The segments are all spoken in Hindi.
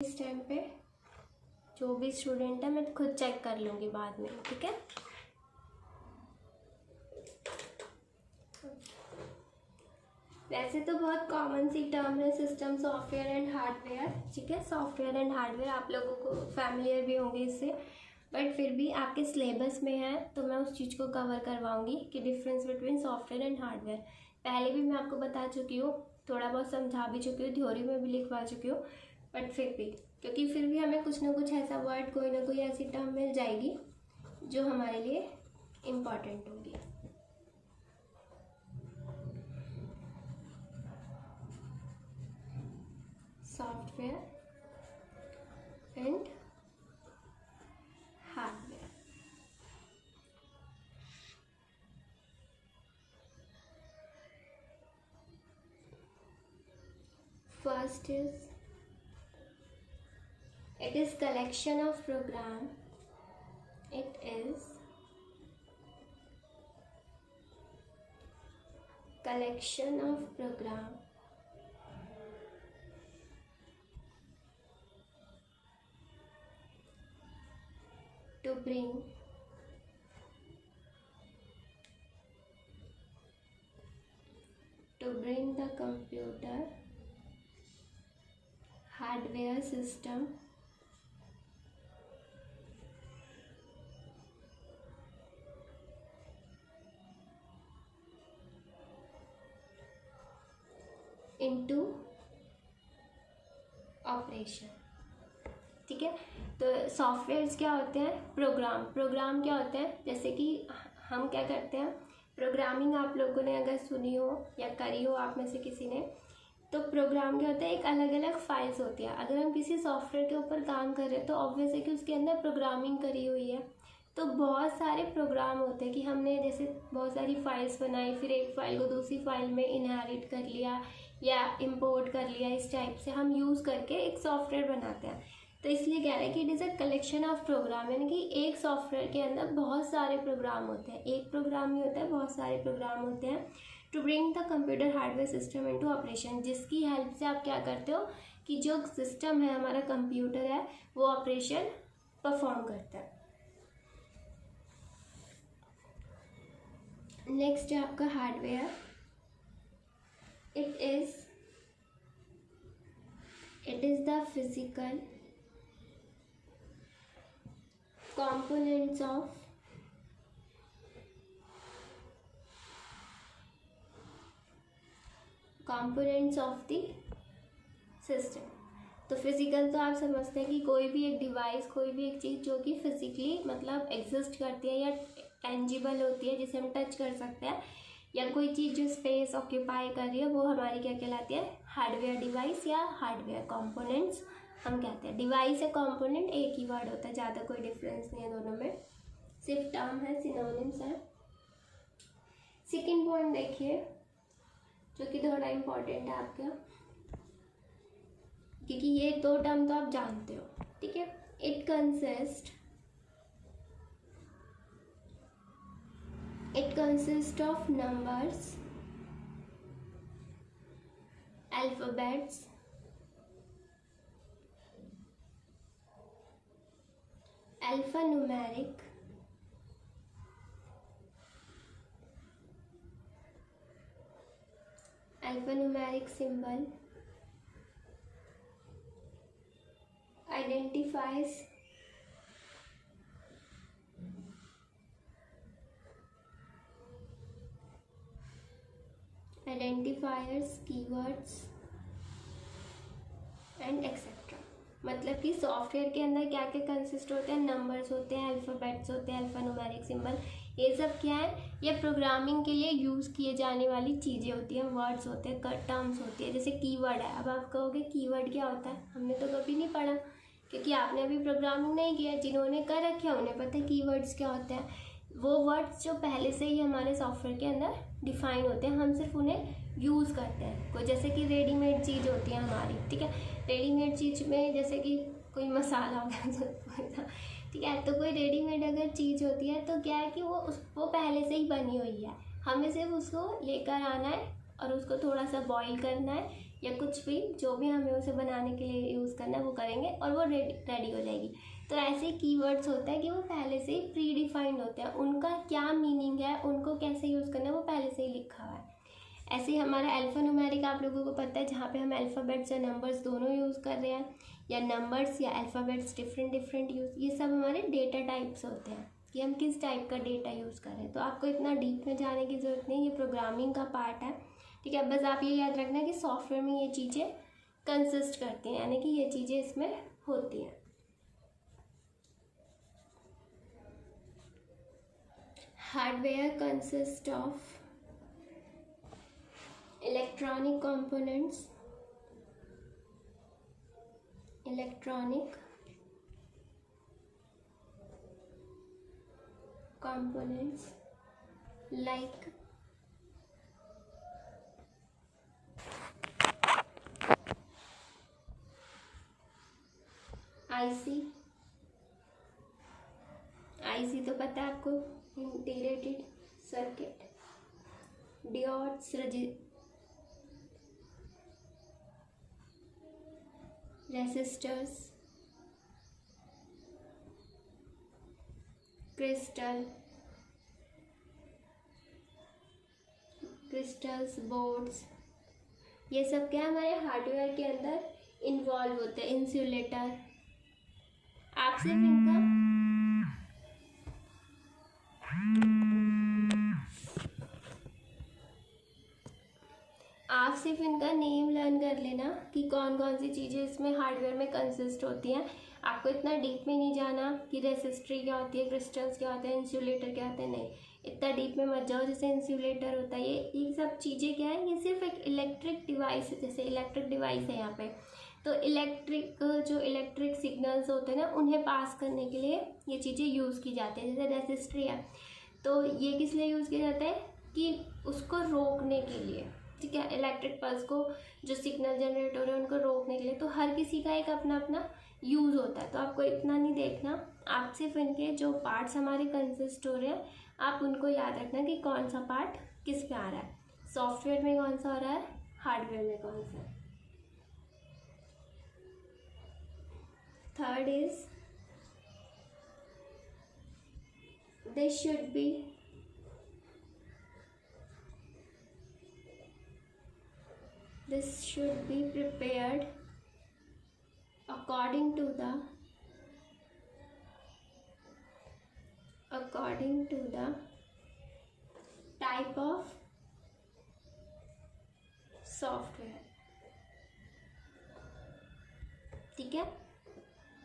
इस टाइम पे जो भी स्टूडेंट है मैं खुद चेक कर लूँगी बाद में, ठीक है। वैसे तो बहुत कॉमन सी टर्म है सिस्टम, सॉफ्टवेयर एंड हार्डवेयर, ठीक है। सॉफ्टवेयर एंड हार्डवेयर आप लोगों को फैमिलियर भी होंगे इससे, बट फिर भी आपके सिलेबस में है तो मैं उस चीज़ को कवर करवाऊंगी कि difference between software and hardware. पहले भी मैं आपको बता चुकी हूँ, थोड़ा बहुत समझा भी चुकी हूँ, थ्योरी में भी लिखवा चुकी हूँ, बट फिर भी क्योंकि फिर भी हमें कुछ ना कुछ ऐसा वर्ड, कोई ना कोई ऐसी टर्म मिल जाएगी जो हमारे लिए इम्पॉर्टेंट होगी। Software and hardware. First is, it is collection of program. It is collection of program to bring the computer hardware system into operation, ठीक है। तो सॉफ्टवेयर्स क्या होते हैं, प्रोग्राम क्या होते हैं, जैसे कि हम क्या करते हैं, प्रोग्रामिंग आप लोगों ने अगर सुनी हो या करी हो आप में से किसी ने, तो प्रोग्राम क्या होता है, एक अलग अलग फाइल्स होती है। अगर हम किसी सॉफ्टवेयर के ऊपर काम कर रहे हैं तो ऑब्वियस है कि उसके अंदर प्रोग्रामिंग करी हुई है। तो बहुत सारे प्रोग्राम होते हैं कि हमने जैसे बहुत सारी फाइल्स बनाई, फिर एक फाइल को दूसरी फाइल में इनहेरिट कर लिया या इंपोर्ट कर लिया, इस टाइप से हम यूज़ करके एक सॉफ्टवेयर बनाते हैं। तो इसलिए कह रहे हैं कि it is a collection of program, यानी कि एक सॉफ्टवेयर के अंदर बहुत सारे प्रोग्राम होते हैं, एक प्रोग्राम नहीं होता है, बहुत सारे प्रोग्राम होते हैं। To bring the computer hardware system into operation, जिसकी हेल्प से आप क्या करते हो कि जो सिस्टम है हमारा कंप्यूटर है वो ऑपरेशन परफॉर्म करता है। नेक्स्ट है आपका hardware. It is the physical components of the system. तो फिजिकल तो आप समझते हैं कि कोई भी एक डिवाइस, कोई भी एक चीज़ जो कि फिजिकली मतलब एग्जिस्ट करती है या टेंजिबल होती है, जिसे हम टच कर सकते हैं, या कोई चीज़ जो स्पेस ऑक्यूपाई कर रही है, वो हमारी क्या कहलाती है, हार्डवेयर डिवाइस या हार्डवेयर कंपोनेंट्स हम कहते हैं। डिवाइस या कंपोनेंट एक ही वर्ड होता है, ज़्यादा कोई डिफरेंस नहीं है दोनों में, सिर्फ टर्म है, सिनोनिम्स है। सेकेंड पॉइंट देखिए जो कि थोड़ा इम्पोर्टेंट है आपका, क्योंकि ये दो टर्म तो आप जानते हो, ठीक है। It consist of numbers, alphabets, alphanumeric, symbol, identifiers, keywords and etc। मतलब कि सॉफ्टवेयर के अंदर क्या क्या कंसिस्ट होते हैं, नंबर्स होते हैं, अल्फ़ाबेट्स होते हैं, अल्फ़ान्यूमेरिक सिंबल, ये सब क्या है, ये प्रोग्रामिंग के लिए यूज़ किए जाने वाली चीज़ें होती हैं, वर्ड्स होते हैं, टर्म्स होती है। जैसे कीवर्ड है, अब आप कहोगे कीवर्ड क्या होता है, हमने तो कभी नहीं पढ़ा क्योंकि आपने अभी प्रोग्रामिंग नहीं किया। जिन्होंने कर रखे हैं उन्हें पता है कीवर्ड्स क्या होते हैं, वो वर्ड्स जो पहले से ही हमारे सॉफ्टवेयर के अंदर डिफाइन होते हैं, हम सिर्फ उन्हें यूज़ करते हैं। कोई जैसे कि रेडीमेड चीज़ होती है हमारी, ठीक है, रेडीमेड चीज़ में जैसे कि कोई मसाला हो गया ठीक है, तो कोई रेडीमेड अगर चीज़ होती है तो क्या है कि वो पहले से ही बनी हुई है, हमें सिर्फ उसको लेकर आना है और उसको थोड़ा सा बॉईल करना है या कुछ भी जो भी हमें उसे बनाने के लिए यूज़ करना है वो करेंगे और वो रेडी हो जाएगी। तो ऐसे कीवर्ड्स होते हैं कि वो पहले से ही प्री डिफाइंड होते हैं, उनका क्या मीनिंग है, उनको कैसे यूज़ करना है वो पहले से ही लिखा हुआ है। ऐसे ही हमारा अल्फ़ान्यूमेरिक आप लोगों को पता है, जहाँ पे हम अल्फ़ाबेट्स या नंबर्स दोनों यूज़ कर रहे हैं, या नंबर्स या अल्फ़ाबेट्स डिफरेंट यूज़, ये सब हमारे डेटा टाइप्स होते हैं कि हम किस टाइप का डेटा यूज़ कर रहे हैं। तो आपको इतना डीप में जाने की ज़रूरत नहीं, ये प्रोग्रामिंग का पार्ट है, ठीक है। बस आप ये याद रखना कि सॉफ्टवेयर में ये चीज़ें कंसिस्ट करती हैं, यानी कि ये चीज़ें इसमें होती हैं। Hardware consist of electronic components like IC तो पता है आपको, integrated circuit, diodes, resistors, crystals, boards, ये सब क्या हमारे हार्डवेयर के अंदर इन्वॉल्व होते हैं। इंसुलेटर, आप सिर्फ इनका नेम लर्न कर लेना कि कौन कौन सी चीज़ें इसमें हार्डवेयर में कंसिस्ट होती हैं। आपको इतना डीप में नहीं जाना कि रेसिस्टर क्या होती है, क्रिस्टल्स क्या होते हैं, इंसुलेटर क्या होते हैं, नहीं, इतना डीप में मत जाओ। जैसे इंसुलेटर होता है, ये सब चीज़ें क्या है, ये सिर्फ एक इलेक्ट्रिक डिवाइस है, जैसे इलेक्ट्रिक डिवाइस है यहाँ पे, तो इलेक्ट्रिक सिग्नल्स होते हैं ना, उन्हें पास करने के लिए ये चीज़ें यूज़ की जाती है। जैसे रेसिस्टर है, तो ये किस लिए यूज़ किया जाता है कि उसको रोकने के लिए, ठीक है, इलेक्ट्रिक पल्स को जो सिग्नल जनरेट हो रहे हैं उनको रोकने के लिए। तो हर किसी का एक अपना अपना यूज़ होता है, तो आपको इतना नहीं देखना, आप सिर्फ इनके जो पार्ट्स हमारे कंसिस्ट हो रहे हैं आप उनको याद रखना कि कौन सा पार्ट किस पे आ रहा है, सॉफ्टवेयर में कौन सा हो रहा है, हार्डवेयर में कौन सा। Third is this should be prepared according to the type of software, ठीक है।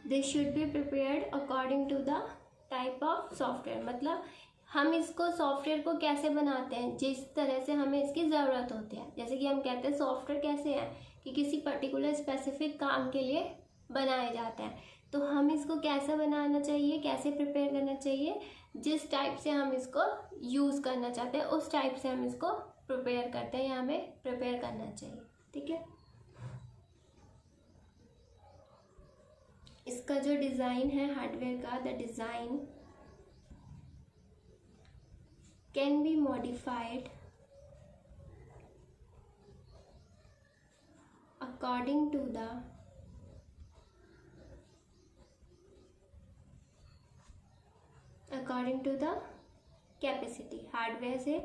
This should be prepared according to the type of software, मतलब हम इसको सॉफ्टवेयर को कैसे बनाते हैं, जिस तरह से हमें इसकी ज़रूरत होती है। जैसे कि हम कहते हैं सॉफ्टवेयर कैसे है कि किसी पर्टिकुलर स्पेसिफिक काम के लिए बनाए जाते हैं, तो हम इसको कैसे बनाना चाहिए, कैसे प्रिपेयर करना चाहिए, जिस टाइप से हम इसको यूज़ करना चाहते हैं उस टाइप से हम इसको प्रिपेयर करते हैं या हमें प्रिपेयर करना चाहिए, ठीक है। इसका जो डिज़ाइन है हार्डवेयर का, the design can be modified according to the capacity. Hardware से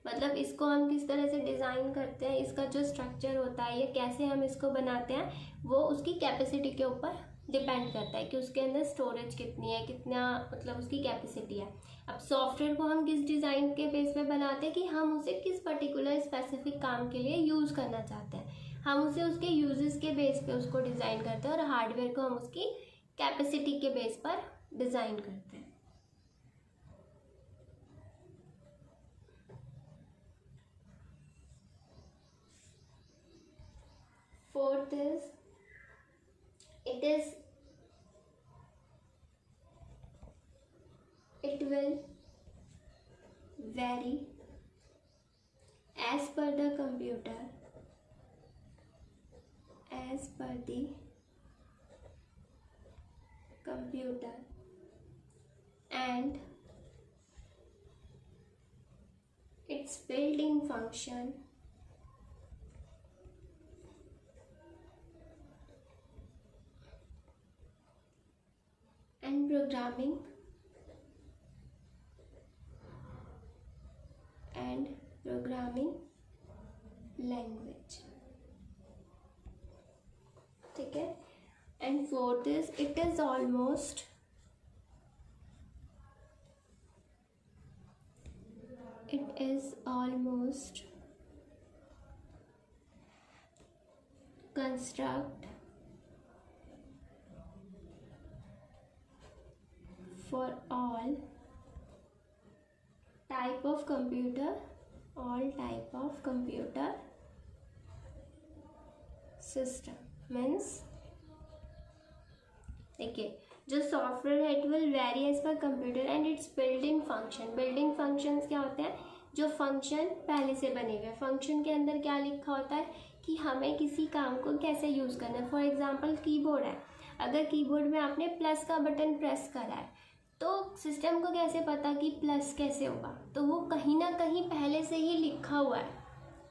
मतलब इसको हम किस तरह से डिज़ाइन करते हैं, इसका जो स्ट्रक्चर होता है या कैसे हम इसको बनाते हैं वो उसकी कैपेसिटी के ऊपर डिपेंड करता है कि उसके अंदर स्टोरेज कितनी है, कितना मतलब उसकी कैपेसिटी है। अब सॉफ्टवेयर को हम किस डिज़ाइन के बेस पे बनाते हैं कि हम उसे किस पर्टिकुलर स्पेसिफिक काम के लिए यूज़ करना चाहते हैं, हम उसे उसके यूजेस के बेस पे उसको डिज़ाइन करते हैं, और हार्डवेयर को हम उसकी कैपेसिटी के बेस पर डिज़ाइन करते हैं। Fourth is it will vary as per the computer and its built-in function programming and programming language, ठीक है। And fourth is it is almost construct for all type of computer system। Means देखिए, जो सॉफ्टवेयर है it will vary as per computer and its building function. Building functions क्या होते हैं? जो फंक्शन पहले से बने हुए। फंक्शन के अंदर क्या लिखा होता है कि हमें किसी काम को कैसे यूज़ करना है। फॉर एग्जांपल कीबोर्ड है, अगर कीबोर्ड में आपने प्लस का बटन प्रेस करा है तो सिस्टम को कैसे पता कि प्लस कैसे होगा? तो वो कहीं ना कहीं पहले से ही लिखा हुआ है,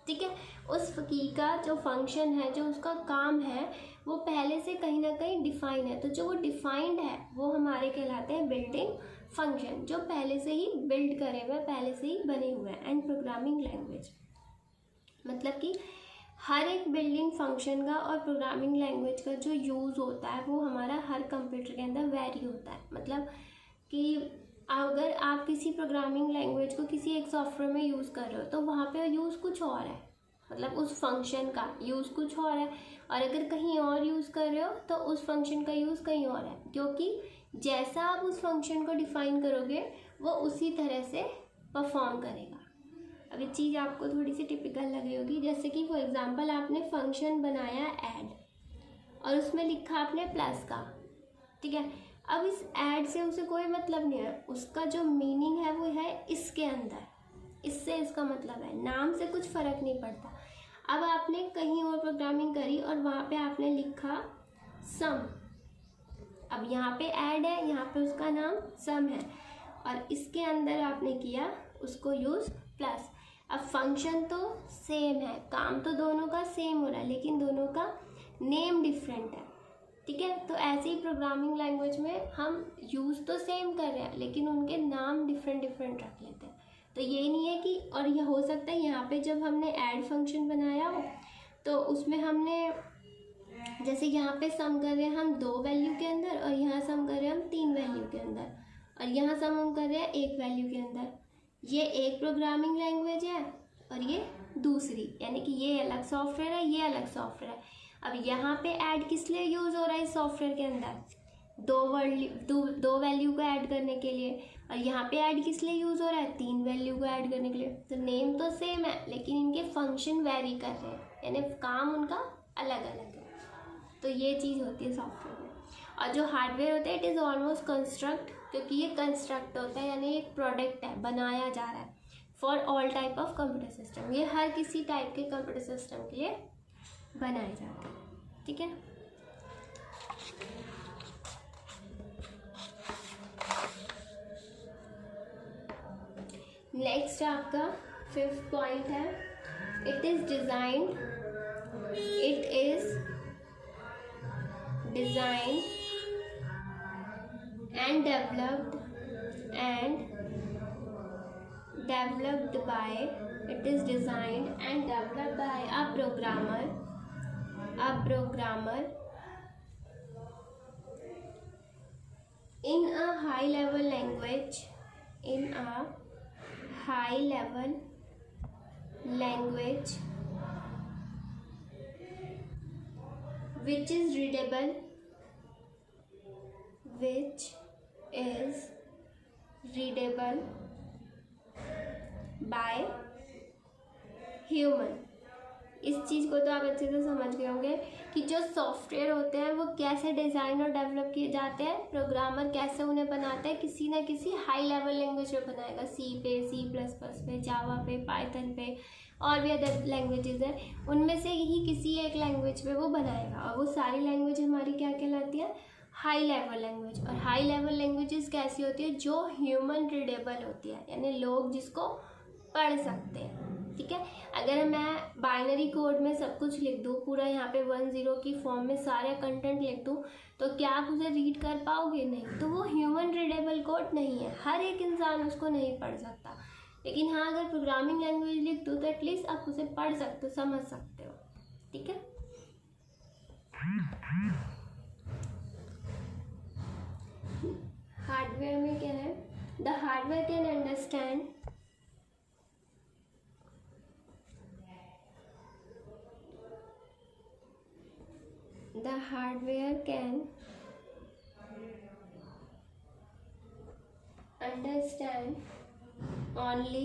ठीक है। उस की का जो फंक्शन है, जो उसका काम है, वो पहले से कहीं ना कहीं डिफाइन है। तो जो वो डिफाइंड है वो हमारे कहलाते हैं बिल्डिंग फंक्शन, जो पहले से ही बिल्ड करे हुए, पहले से ही बने हुए हैं। एंड प्रोग्रामिंग लैंग्वेज मतलब कि हर एक बिल्डिंग फंक्शन का और प्रोग्रामिंग लैंग्वेज का जो यूज़ होता है वो हमारा हर कंप्यूटर के अंदर वेरी होता है। मतलब कि अगर आप किसी प्रोग्रामिंग लैंग्वेज को किसी एक सॉफ्टवेयर में यूज़ कर रहे हो तो वहाँ पे यूज़ कुछ और है, मतलब उस फंक्शन का यूज़ कुछ और है। और अगर कहीं और यूज़ कर रहे हो तो उस फंक्शन का यूज़ कहीं और है, क्योंकि जैसा आप उस फंक्शन को डिफ़ाइन करोगे वो उसी तरह से परफॉर्म करेगा। अब ये चीज़ आपको थोड़ी सी टिपिकल लगी होगी, जैसे कि फॉर एग्जांपल आपने फंक्शन बनाया ऐड और उसमें लिखा आपने प्लस का, ठीक है। अब इस ऐड से उसे कोई मतलब नहीं है, उसका जो मीनिंग है वो है इसके अंदर, इससे इसका मतलब है, नाम से कुछ फ़र्क नहीं पड़ता। अब आपने कहीं और प्रोग्रामिंग करी और वहाँ पे आपने लिखा सम। अब यहाँ पे ऐड है, यहाँ पे उसका नाम सम है और इसके अंदर आपने किया उसको यूज़ प्लस। अब फंक्शन तो सेम है, काम तो दोनों का सेम हो रहा है, लेकिन दोनों का नेम डिफरेंट है, ठीक है। तो ऐसे ही प्रोग्रामिंग लैंग्वेज में हम यूज़ तो सेम कर रहे हैं लेकिन उनके नाम डिफरेंट रख लेते हैं। तो ये नहीं है कि, और यह हो सकता है यहाँ पे जब हमने ऐड फंक्शन बनाया हो तो उसमें हमने जैसे यहाँ पे सम कर रहे हैं हम 2 वैल्यू के अंदर और यहाँ सम कर रहे हैं हम 3 वैल्यू के अंदर और यहाँ सम हम कर रहे हैं 1 वैल्यू के अंदर। ये एक प्रोग्रामिंग लैंग्वेज है और ये दूसरी, यानी कि ये अलग सॉफ्टवेयर है, ये अलग सॉफ्टवेयर है। अब यहाँ पे ऐड किस लिए यूज़ हो रहा है इस सॉफ्टवेयर के अंदर? 2 वैल्यू को ऐड करने के लिए। और यहाँ पे ऐड किस लिए यूज़ हो रहा है? 3 वैल्यू को ऐड करने के लिए। तो नेम तो सेम है लेकिन इनके फंक्शन वेरी कर रहे हैं, यानी काम उनका अलग अलग है। तो ये चीज़ होती है सॉफ्टवेयर में। और जो हार्डवेयर होता है इट इज़ ऑलमोस्ट कंस्ट्रक्ट, क्योंकि ये कंस्ट्रक्ट होता है, यानी एक प्रोडक्ट है, बनाया जा रहा है for all type of computer system. ये हर किसी टाइप के कंप्यूटर सिस्टम के लिए बनाए जाते हैं, ठीक है। नेक्स्ट आपका 5th पॉइंट है, it is designed and developed by a programmer in a high level language which is readable by human। इस चीज़ को तो आप अच्छे से समझ गए होंगे कि जो सॉफ्टवेयर होते हैं वो कैसे डिज़ाइन और डेवलप किए जाते हैं, प्रोग्रामर कैसे उन्हें बनाते हैं, किसी ना किसी हाई लेवल लैंग्वेज पे बनाएगा, सी पे, C++ पे, जावा पे, पाइथन पे और भी अदर लैंग्वेजेस हैं, उनमें से ही किसी एक लैंग्वेज पे वो बनाएगा। और वो सारी लैंग्वेज हमारी क्या कहलाती है? High level language. और हाई लेवल लैंग्वेजेस कैसी होती है? जो ह्यूमन रीडेबल होती है, यानी लोग जिसको पढ़ सकते हैं, ठीक है। अगर मैं बाइनरी कोड में सब कुछ लिख दूँ, पूरा यहाँ पे 1-0 की फॉर्म में सारे कंटेंट लिख दूँ, तो क्या आप उसे रीड कर पाओगे? नहीं। तो वो ह्यूमन रीडेबल कोड नहीं है, हर एक इंसान उसको नहीं पढ़ सकता। लेकिन हाँ, अगर प्रोग्रामिंग लैंग्वेज लिख दूँ तो एटलीस्ट आप उसे पढ़ सकते हो, समझ सकते हो। ठीक है। हार्डवेयर में क्या है? The hardware can understand the hardware can understand only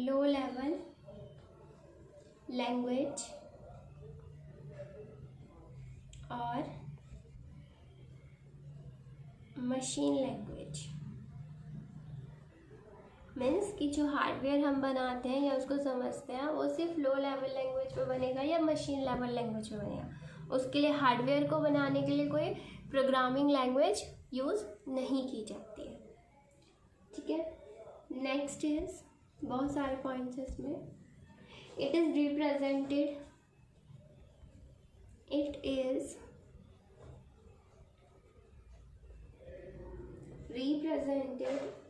low level language और मशीन लैंग्वेज। मीन्स कि जो हार्डवेयर हम बनाते हैं या उसको समझते हैं, वो सिर्फ लो लेवल लैंग्वेज पे बनेगा या मशीन लेवल लैंग्वेज पे बनेगा। उसके लिए हार्डवेयर को बनाने के लिए कोई प्रोग्रामिंग लैंग्वेज यूज़ नहीं की जाती है। ठीक है। नेक्स्ट इज, बहुत सारे पॉइंट्स हैं इसमें। It is represented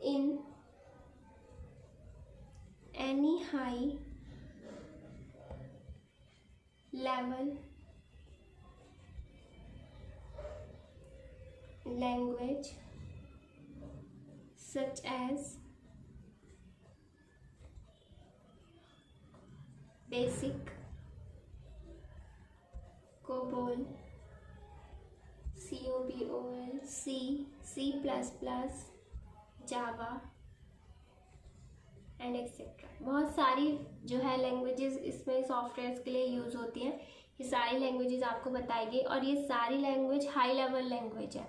in any high level language such as BASIC, COBOL, COBOL, C, C++, Java and etcetera. बहुत सारी जो है लैंग्वेजेस इसमें सॉफ्टवेयर्स के लिए यूज़ होती हैं। ये सारी लैंग्वेजेस आपको बताई गई और ये सारी लैंग्वेज हाई लेवल लैंग्वेज है।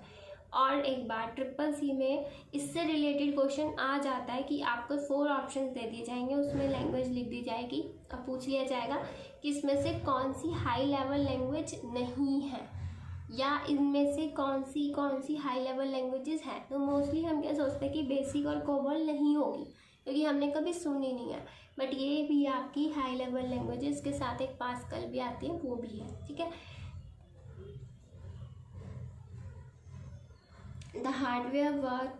और एक बार CCC में इससे रिलेटेड क्वेश्चन आ जाता है कि आपको 4 ऑप्शंस दे दिए जाएंगे, उसमें लैंग्वेज लिख दी जाएगी और पूछ लिया जाएगा कि इसमें से कौन सी हाई लेवल लैंग्वेज नहीं है या इनमें से कौन सी हाई लेवल लैंग्वेजेस हैं। तो मोस्टली हम क्या सोचते हैं कि बेसिक और कोबोल नहीं होगी, क्योंकि हमने कभी सुनी नहीं है। बट ये भी आपकी हाई लेवल लैंग्वेजेस के साथ एक पास्कल भी आती है, वो भी है। ठीक है। The hardware work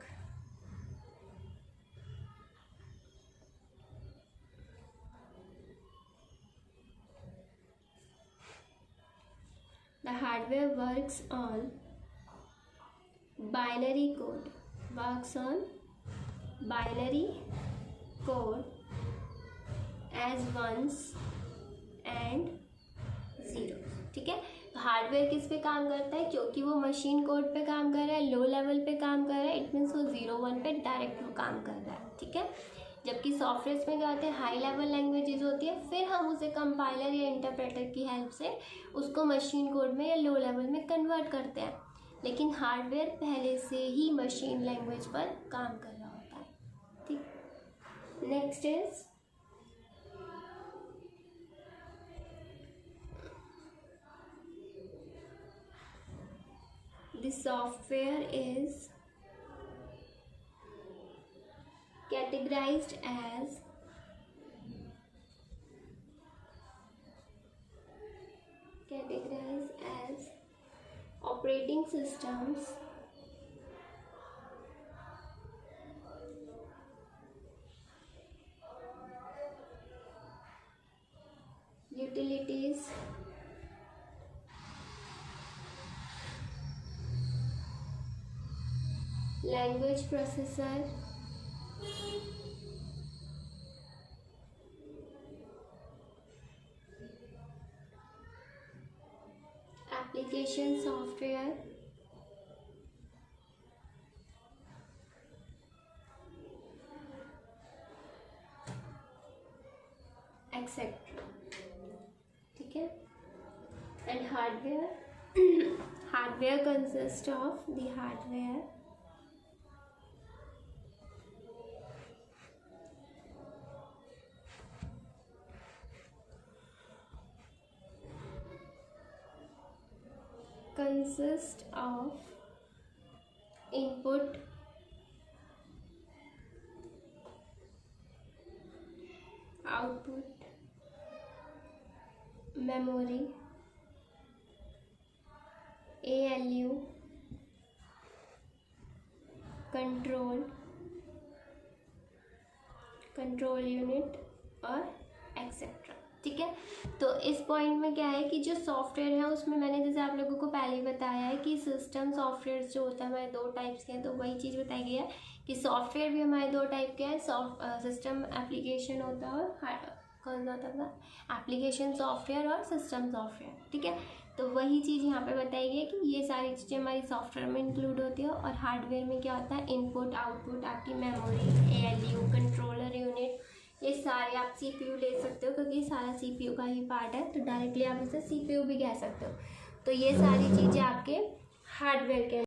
works on binary code, as ones and zeros। ठीक है। तो हार्डवेयर किस पे काम करता है? क्योंकि वो मशीन कोड पे काम कर रहा है, लो लेवल पे काम कर रहा है, इट मीन्स वो 0-1 पे डायरेक्ट काम कर रहा है। ठीक है। जबकि सॉफ्टवेयर में क्या होते हैं, हाई लेवल लैंग्वेजेस होती है, फिर हम उसे कंपाइलर या इंटरप्रेटर की हेल्प से उसको मशीन कोड में या लो लेवल में कन्वर्ट करते हैं। लेकिन हार्डवेयर पहले से ही मशीन लैंग्वेज पर काम कर रहा होता है। ठीक। Next is the software is categorized as operating systems, utilities, language processor, application software, etc. ठीक है। And hardware consists of the hardware, consist of input, memory, ALU, control unit और एक्सेट्रा। ठीक है, तो इस पॉइंट में क्या है कि जो सॉफ्टवेयर है उसमें मैंने जैसे आप लोगों को पहले ही बताया है कि सिस्टम सॉफ्टवेयर जो होता है हमारे दो टाइप्स के हैं, तो वही चीज़ बताई गई है कि सॉफ्टवेयर भी हमारे दो टाइप के हैं, सिस्टम एप्लीकेशन होता है और कौन सा होता है एप्लीकेशन सॉफ्टवेयर और सिस्टम सॉफ्टवेयर। ठीक है, तो वही चीज़ यहाँ पे बताई गई है कि ये सारी चीज़ें हमारी सॉफ्टवेयर में इंक्लूड होती है और हार्डवेयर में क्या होता है इनपुट आउटपुट, आपकी मेमोरी, ALU, कंट्रोलर यूनिट, ये सारे आप CPU ले सकते हो क्योंकि सारा CPU का ही पार्ट है, तो डायरेक्टली आप इसे CPU भी कह सकते हो। तो ये सारी चीज़ें आपके हार्डवेयर के